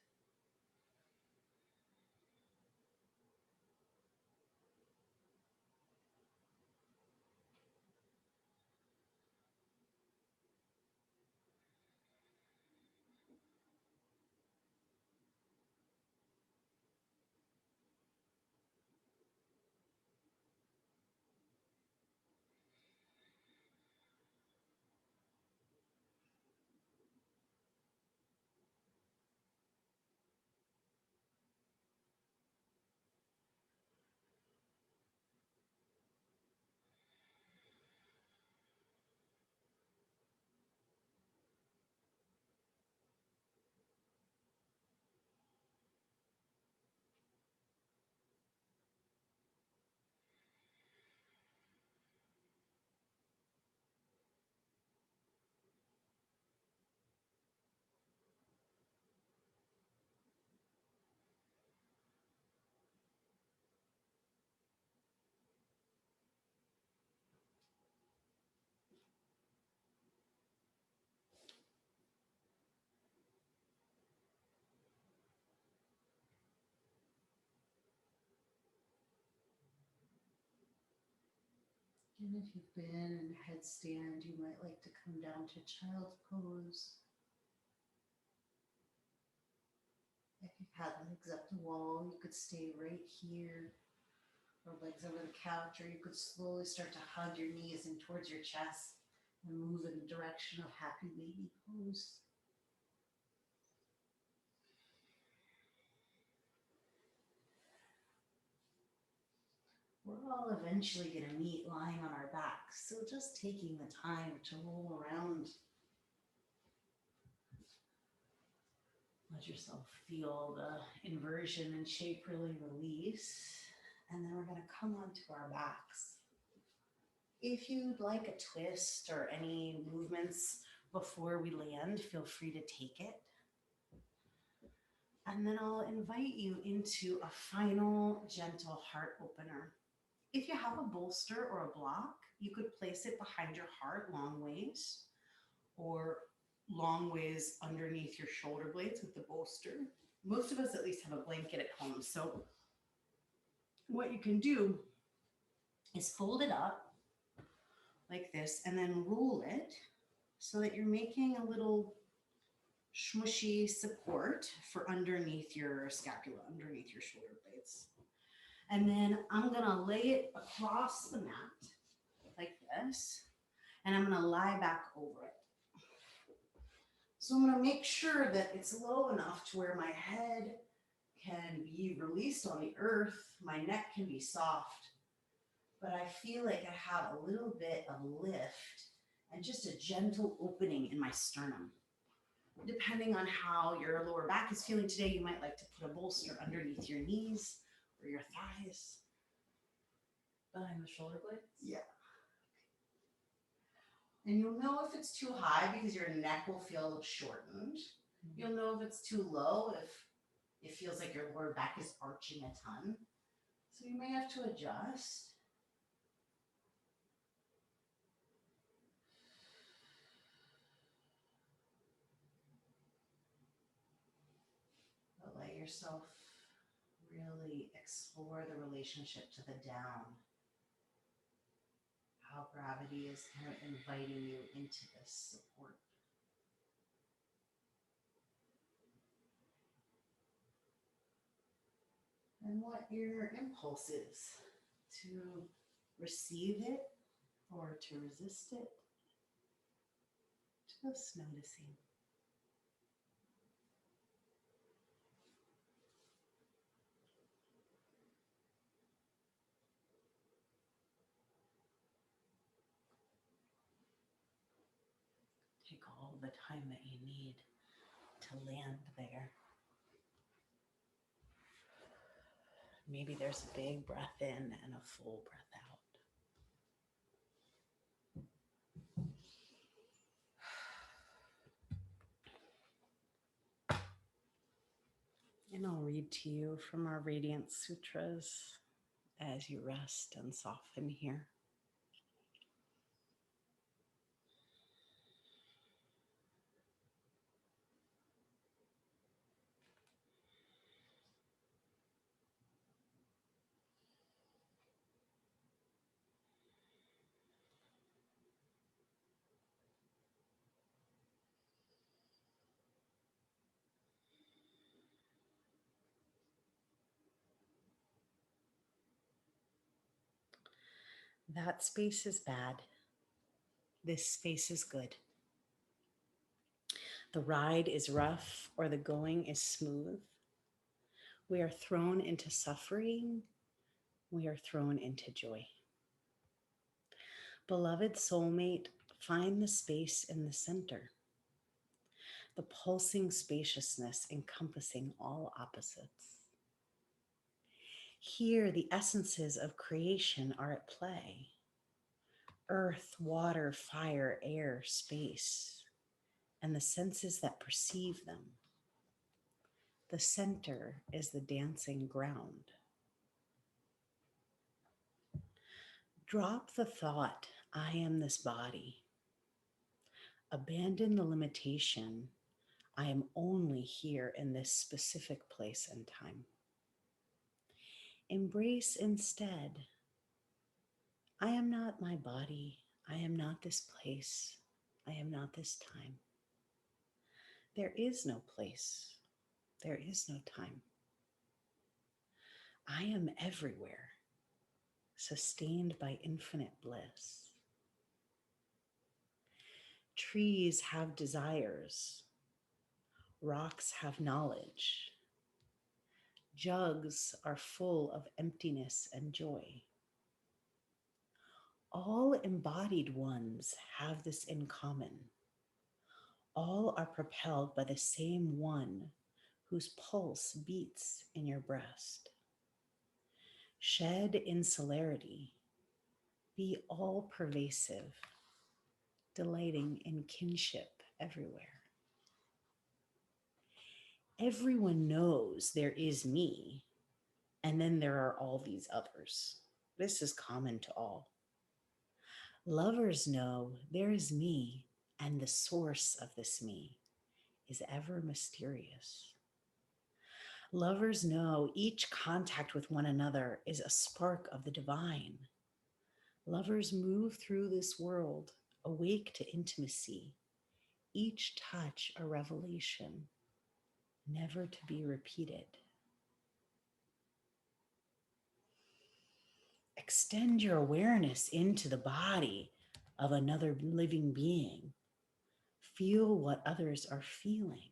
And if you've been in headstand, you might like to come down to child's pose. If you've had legs up the wall, you could stay right here, or legs over the couch, or you could slowly start to hug your knees in towards your chest and move in the direction of happy baby pose. We're all eventually going to meet lying on our backs, so just taking the time to roll around. Let yourself feel the inversion and shape really release. And then we're going to come onto our backs. If you'd like a twist or any movements before we land, feel free to take it. And then I'll invite you into a final gentle heart opener. If you have a bolster or a block, you could place it behind your heart long ways, or long ways underneath your shoulder blades with the bolster. Most of us at least have a blanket at home. So what you can do is fold it up like this and then roll it so that you're making a little smushy support for underneath your scapula, underneath your shoulder blades. And then I'm gonna lay it across the mat like this, and I'm gonna lie back over it. So I'm gonna make sure that it's low enough to where my head can be released on the earth, my neck can be soft, but I feel like I have a little bit of lift and just a gentle opening in my sternum. Depending on how your lower back is feeling today, you might like to put a bolster underneath your knees or your thighs. Behind the shoulder blades? Yeah. And you'll know if it's too high because your neck will feel shortened. You'll know if it's too low, if it feels like your lower back is arching a ton. So you may have to adjust. But let yourself really explore the relationship to the down. How gravity is kind of inviting you into this support. And what your impulse is to receive it or to resist it. Just noticing. Take all the time that you need to land there. Maybe there's a big breath in and a full breath out. And I'll read to you from our Radiant Sutras as you rest and soften here. That space is bad. This space is good. The ride is rough or the going is smooth. We are thrown into suffering. We are thrown into joy. Beloved soulmate, find the space in the center. The pulsing spaciousness encompassing all opposites. Here, the essences of creation are at play. Earth, water, fire, air, space, and the senses that perceive them. The center is the dancing ground. Drop the thought, I am this body. Abandon the limitation, I am only here in this specific place and time. Embrace instead, I am not my body. I am not this place. I am not this time. There is no place. There is no time. I am everywhere, sustained by infinite bliss. Trees have desires. Rocks have knowledge. Jugs are full of emptiness and joy. All embodied ones have this in common. All are propelled by the same one whose pulse beats in your breast. Shed insularity, be all pervasive, delighting in kinship everywhere. Everyone knows there is me, and then there are all these others. This is common to all. Lovers know there is me, and the source of this me is ever mysterious. Lovers know each contact with one another is a spark of the divine. Lovers move through this world, awake to intimacy, each touch a revelation, never to be repeated. Extend your awareness into the body of another living being. Feel what others are feeling.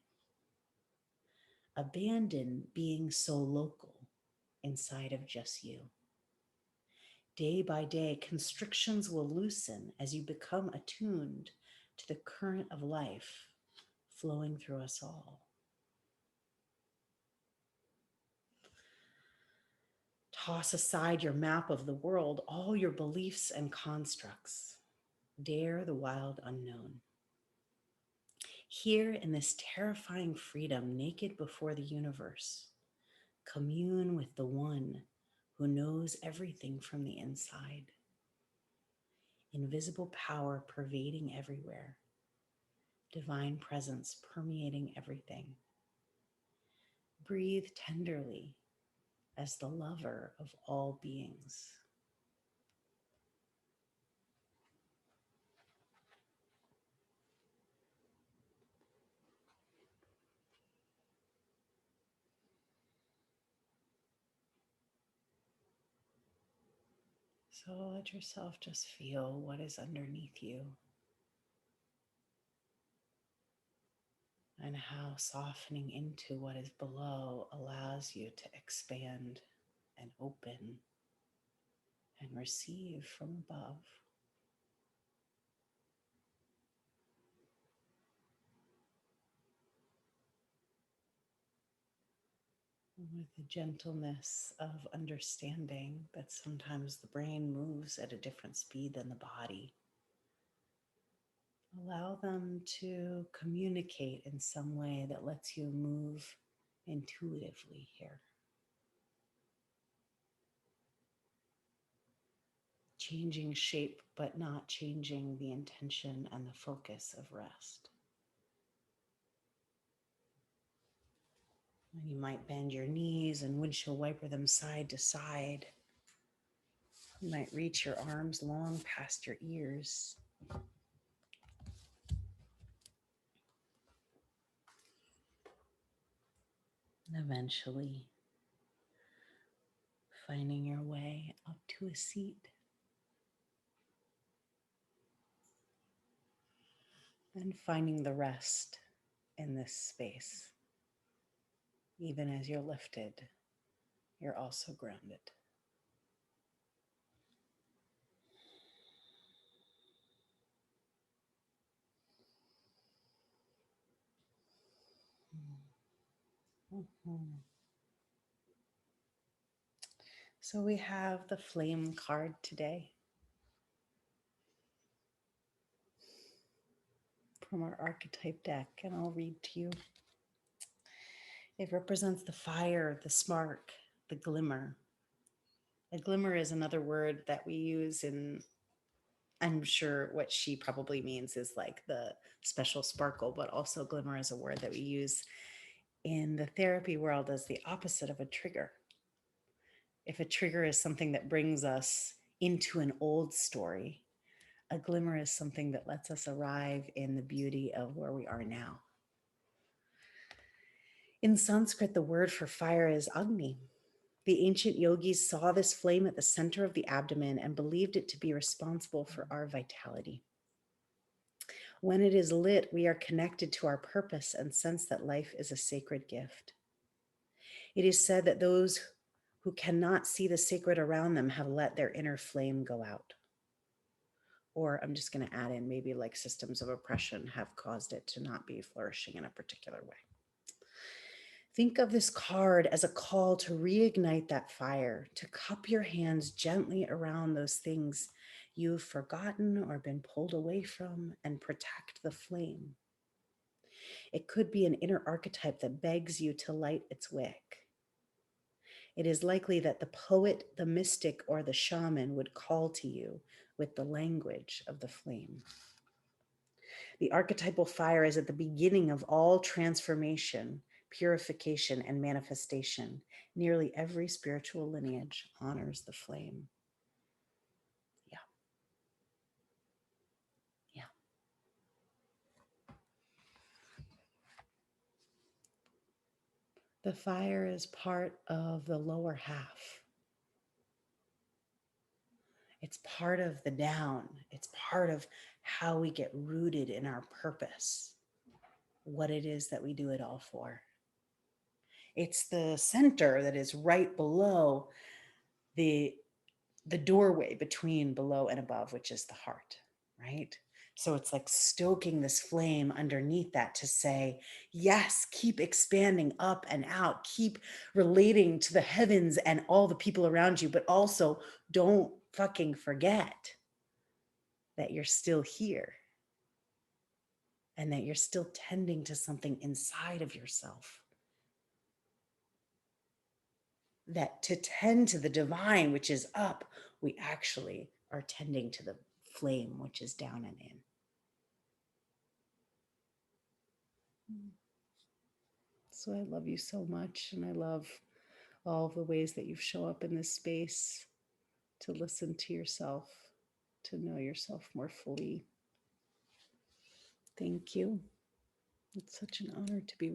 Abandon being so local inside of just you. Day by day, constrictions will loosen as you become attuned to the current of life flowing through us all. Toss aside your map of the world, all your beliefs and constructs. Dare the wild unknown. Here in this terrifying freedom, naked before the universe, commune with the one who knows everything from the inside. Invisible power pervading everywhere. Divine presence permeating everything. Breathe tenderly as the lover of all beings. So let yourself just feel what is underneath you and how softening into what is below allows you to expand and open and receive from above. With the gentleness of understanding that sometimes the brain moves at a different speed than the body. Allow them to communicate in some way that lets you move intuitively here. Changing shape, but not changing the intention and the focus of rest. And you might bend your knees and windshield wiper them side to side. You might reach your arms long past your ears. And eventually finding your way up to a seat. And finding the rest in this space. Even as you're lifted, you're also grounded. Mhm. So we have the flame card today from our archetype deck, and I'll read to you. It represents the fire, the spark, the glimmer. A glimmer is another word that we use in, I'm sure what she probably means is like the special sparkle, but also glimmer is a word that we use in the therapy world as the opposite of a trigger. If a trigger is something that brings us into an old story. A glimmer is something that lets us arrive in the beauty of where we are now. In Sanskrit, the word for fire is Agni. The ancient yogis saw this flame at the center of the abdomen and believed it to be responsible for our vitality. When it is lit, we are connected to our purpose and sense that life is a sacred gift. It is said that those who cannot see the sacred around them have let their inner flame go out. Or I'm just going to add in maybe like systems of oppression have caused it to not be flourishing in a particular way. Think of this card as a call to reignite that fire, to cup your hands gently around those things you've forgotten or been pulled away from and protect the flame. It could be an inner archetype that begs you to light its wick. It is likely that the poet, the mystic, or the shaman would call to you with the language of the flame. The archetypal fire is at the beginning of all transformation, purification, and manifestation. Nearly every spiritual lineage honors the flame. Yeah. Yeah. The fire is part of the lower half. It's part of the down. It's part of how we get rooted in our purpose, what it is that we do it all for. It's the center that is right below the doorway between below and above, which is the heart, right? So it's like stoking this flame underneath that to say, yes, keep expanding up and out, keep relating to the heavens and all the people around you, but also don't fucking forget that you're still here and that you're still tending to something inside of yourself. That to tend to the divine, which is up, we actually are tending to the flame, which is down and in. So I love you so much. And I love all the ways that you show up in this space to listen to yourself, to know yourself more fully. Thank you. It's such an honor to be with you.